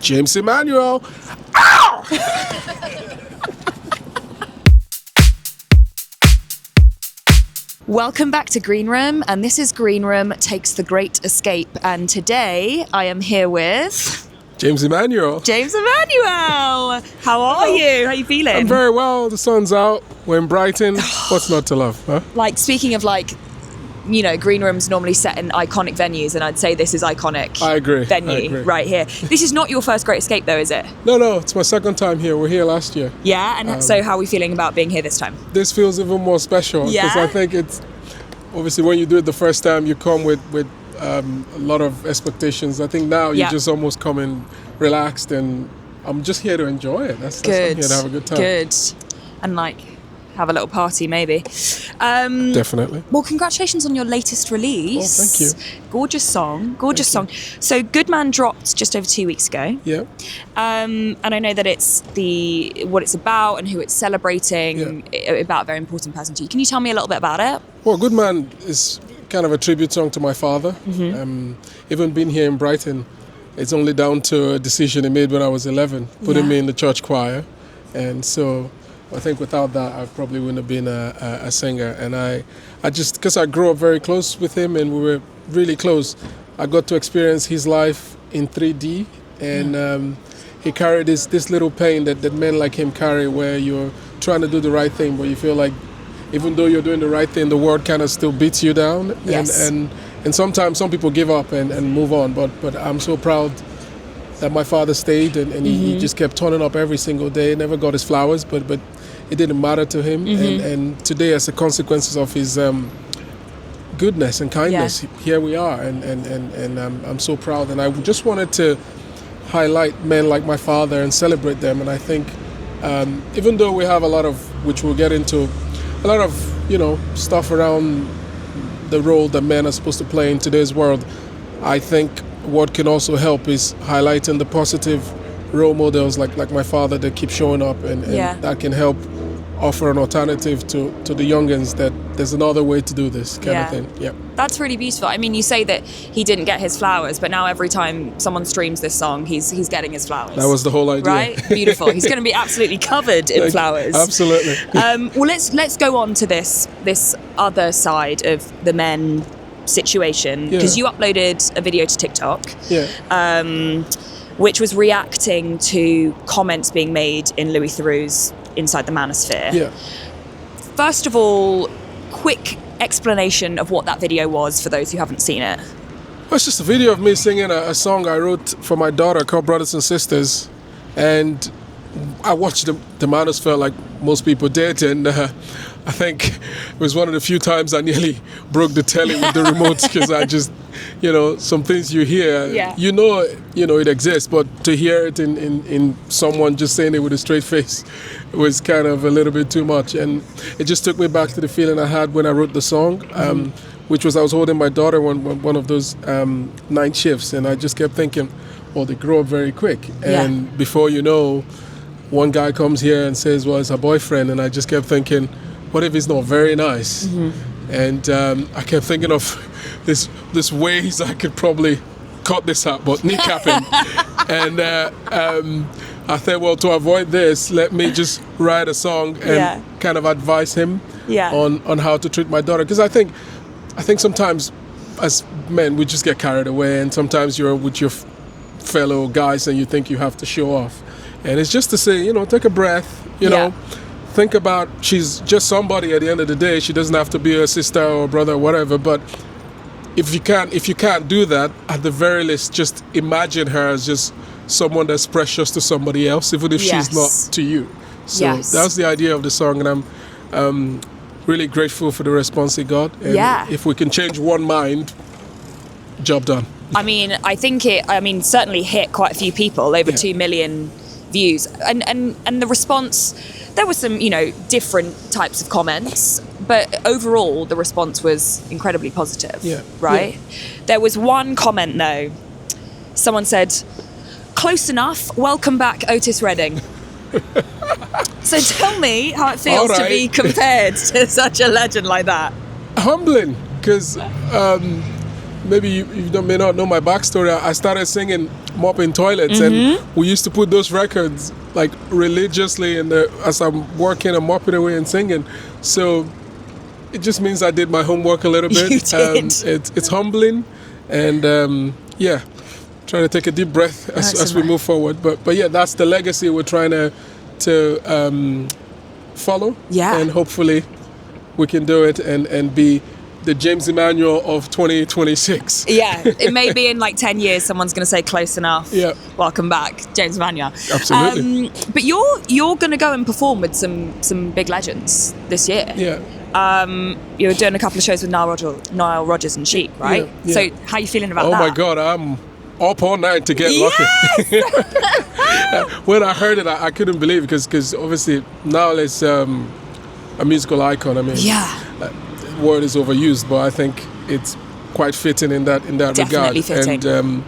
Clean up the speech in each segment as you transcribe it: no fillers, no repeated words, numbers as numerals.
James Emmanuel. Ow! Welcome back to Green Room, and this is Green Room Takes the Great Escape. And today I am here with... James Emmanuel. James Emmanuel! How are you? How are you feeling? I'm very well. The sun's out. We're in Brighton. What's not to love, huh? Like, speaking of Green Room's normally set in iconic venues, and I'd say this is iconic. I agree. Venue right here. This is not your first Great Escape though, is it? No, it's my second time here. We're here last year. Yeah, and so how are we feeling about being here this time? This feels even more special because I think it's obviously when you do it the first time, you come with a lot of expectations. I think now you just almost come in relaxed, and I'm just here to enjoy it. That's good. I'm here to have a good time. Good, and have a little party maybe. Definitely. Well, congratulations on your latest release. Oh, thank you. Gorgeous song. So Good Man dropped just over 2 weeks ago. Yeah. And I know that it's what it's about and who it's celebrating, about a very important person to you. Can you tell me a little bit about it? Well, Good Man is kind of a tribute song to my father. Mm-hmm. Even being here in Brighton, it's only down to a decision he made when I was 11, putting me in the church choir. And so I think without that, I probably wouldn't have been a singer. And I just, because I grew up very close with him and we were really close, I got to experience his life in 3D. And he carried this little pain that men like him carry, where you're trying to do the right thing, but you feel like even though you're doing the right thing, the world kind of still beats you down. Yes. And sometimes some people give up and move on. But I'm so proud that my father stayed and he just kept turning up every single day. Never got his flowers, but it didn't matter to him. And today, as a consequence of his goodness and kindness, here we are. And I'm so proud. And I just wanted to highlight men like my father and celebrate them. And I think even though we have a lot of, which we'll get into, a lot of, stuff around the role that men are supposed to play in today's world, I think what can also help is highlighting the positive role models like my father that keep showing up, and that can help offer an alternative to the youngins that there's another way to do this kind of thing. Yeah, that's really beautiful. I mean, you say that he didn't get his flowers, but now every time someone streams this song, he's getting his flowers. That was the whole idea, right? Beautiful. He's going to be absolutely covered in flowers. Absolutely. Well, let's go on to this other side of the men situation, because you uploaded a video to TikTok, which was reacting to comments being made in Louis Theroux's Inside the Manosphere. Yeah. First of all, quick explanation of what that video was for those who haven't seen it. Well, it's just a video of me singing a song I wrote for my daughter called Brothers and Sisters, and I watched the Manosphere like most people did, and I think it was one of the few times I nearly broke the telly with the remote, because I just, some things you hear, it exists, but to hear it in someone just saying it with a straight face, it was kind of a little bit too much. And it just took me back to the feeling I had when I wrote the song, which was I was holding my daughter one of those night shifts, and I just kept thinking, well, they grow up very quick. And before you know, one guy comes here and says, well, it's her boyfriend, and I just kept thinking, what if he's not very nice? And I kept thinking of this ways I could probably cut this out, but kneecapping. And I thought, well, to avoid this, let me just write a song and kind of advise him on how to treat my daughter. Because I think sometimes as men, we just get carried away, and sometimes you're with your fellow guys and you think you have to show off. And it's just to say, take a breath, think about, she's just somebody at the end of the day. She doesn't have to be a sister or brother or whatever, but if you can't do that, at the very least, just imagine her as just someone that's precious to somebody else, even if she's not to you. So that's the idea of the song, and I'm really grateful for the response it got. And if we can change one mind, job done. I mean, I think it certainly hit quite a few people, over 2 million views, and the response, there were some different types of comments, but overall the response was incredibly positive. There was one comment though, someone said, "Close enough, welcome back Otis Reading." So tell me how it feels to be compared to such a legend like that. Humbling, because maybe may not know my backstory. I started singing mopping toilets, and we used to put those records like religiously as I'm working and mopping away and singing. So it just means I did my homework a little bit. You did. It's humbling, and trying to take a deep breath as we move forward. But yeah, that's the legacy we're trying to follow. Yeah. And hopefully we can do it and be the James Emmanuel of 2026. Yeah, it may be in like 10 years someone's going to say close enough. Yeah. Welcome back, James Emmanuel. Absolutely. But you're going to go and perform with some big legends this year. Yeah. You're doing a couple of shows with Nile Rodgers and Chic, right? Yeah. So how are you feeling about that? Oh my God, I'm up all night to get lucky. When I heard it, I couldn't believe it because obviously Nile is a musical icon. I mean, word is overused, but I think it's quite fitting in that Definitely regard. fitting. And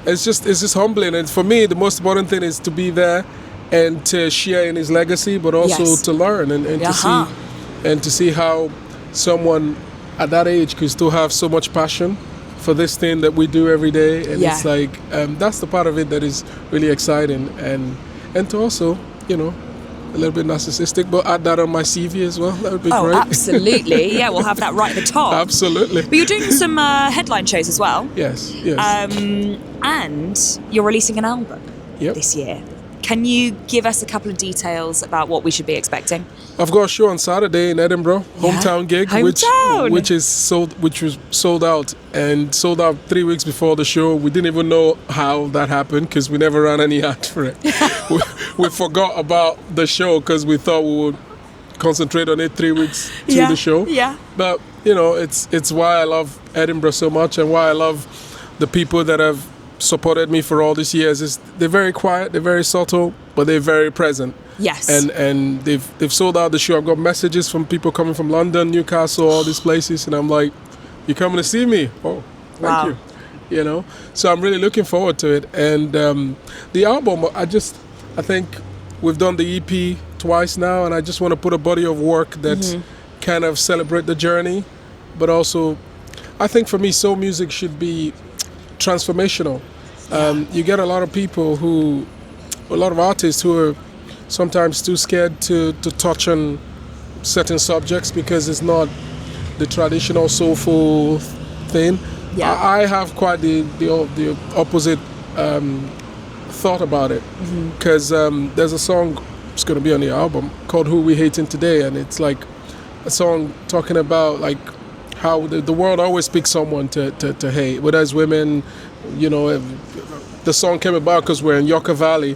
it's just humbling. And for me, the most important thing is to be there and to share in his legacy, but also to learn and to see how someone at that age could still have so much passion for this thing that we do every day. And it's like that's the part of it that is really exciting, and to also, a little bit narcissistic, but add that on my CV as well. That would be great. Oh, absolutely. Yeah, we'll have that right at the top. Absolutely. But you're doing some headline shows as well. Yes. And you're releasing an album this year. Can you give us a couple of details about what we should be expecting? I've got a show on Saturday in Edinburgh, hometown gig, which was sold out, and sold out 3 weeks before the show. We didn't even know how that happened because we never ran any ad for it. we forgot about the show because we thought we would concentrate on it 3 weeks to the show. Yeah. But it's why I love Edinburgh so much, and why I love the people that have supported me for all these years. Is they're very quiet, they're very subtle, but they're very present. Yes. And they've sold out the show. I've got messages from people coming from London, Newcastle, all these places, and I'm like, "You coming to see me? Oh, thank you." So I'm really looking forward to it. And the album, I think we've done the EP twice now, and I just want to put a body of work that kind of celebrate the journey, but also, I think for me, soul music should be transformational. You get a lot of people a lot of artists who are sometimes too scared to touch on certain subjects because it's not the traditional soulful thing. Yeah. I have quite the opposite thought about it, because there's a song that's going to be on the album called "Who We Hating Today," and it's like a song talking about like how the world always picks someone to hate, whether it's women. The song came about because we're in Yucca Valley,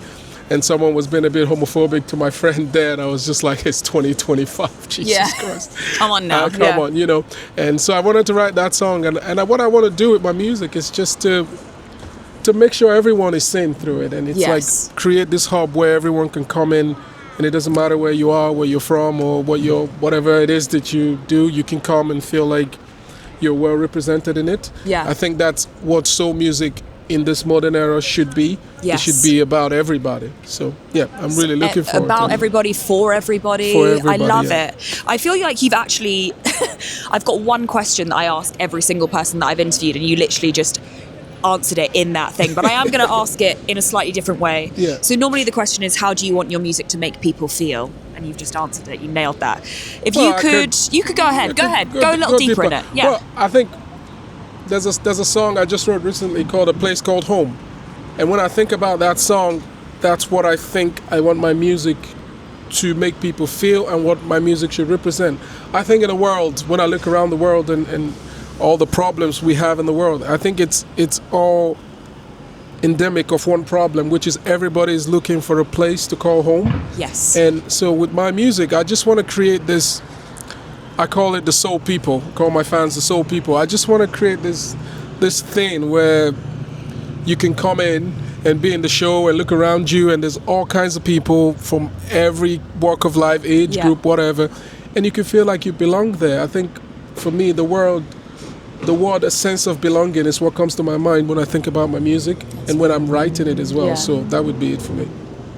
and someone was being a bit homophobic to my friend there, and I was just like, it's 2025, Jesus Christ. Come on now. Come on, And so I wanted to write that song, and what I want to do with my music is just to make sure everyone is seen through it, and it's like create this hub where everyone can come in, and it doesn't matter where you are, where you're from, or whatever it is that you do, you can come and feel like you're well represented in it. Yeah. I think that's what soul music in this modern era should be. Yes. It should be about everybody. So yeah, I'm really looking forward to it. About everybody, for everybody. For everybody, I love it. I feel like you've actually I've got one question that I ask every single person that I've interviewed, and you literally just answered it in that thing, but I am going to ask it in a slightly different way. Yeah. So normally the question is, how do you want your music to make people feel? And you've just answered it. You nailed that. If you could go ahead. Go a little deeper in it. Yeah. Well, I think there's a song I just wrote recently called "A Place Called Home," and when I think about that song, that's what I think I want my music to make people feel, and what my music should represent. I think in the world, when I look around the world and all the problems we have in the world, I think it's all endemic of one problem, which is everybody is looking for a place to call home. Yes. And so with my music, I just want to create this, I call it the soul people, call my fans the soul people. I just want to create this thing where you can come in and be in the show and look around you, and there's all kinds of people from every walk of life, age group, whatever, and you can feel like you belong there. I think for me, the word, a sense of belonging is what comes to my mind when I think about my music and when I'm writing it as well. Yeah. So that would be it for me.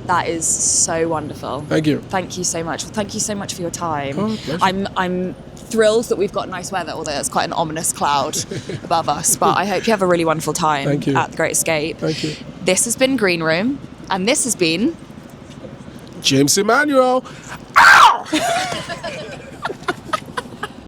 That is so wonderful. Thank you. Thank you so much. Well, thank you so much for your time. Oh, pleasure. I'm thrilled that we've got nice weather, although it's quite an ominous cloud above us. But I hope you have a really wonderful time Thank you. at the Great Escape. Thank you. This has been Green Room, and this has been James Emmanuel. Ow!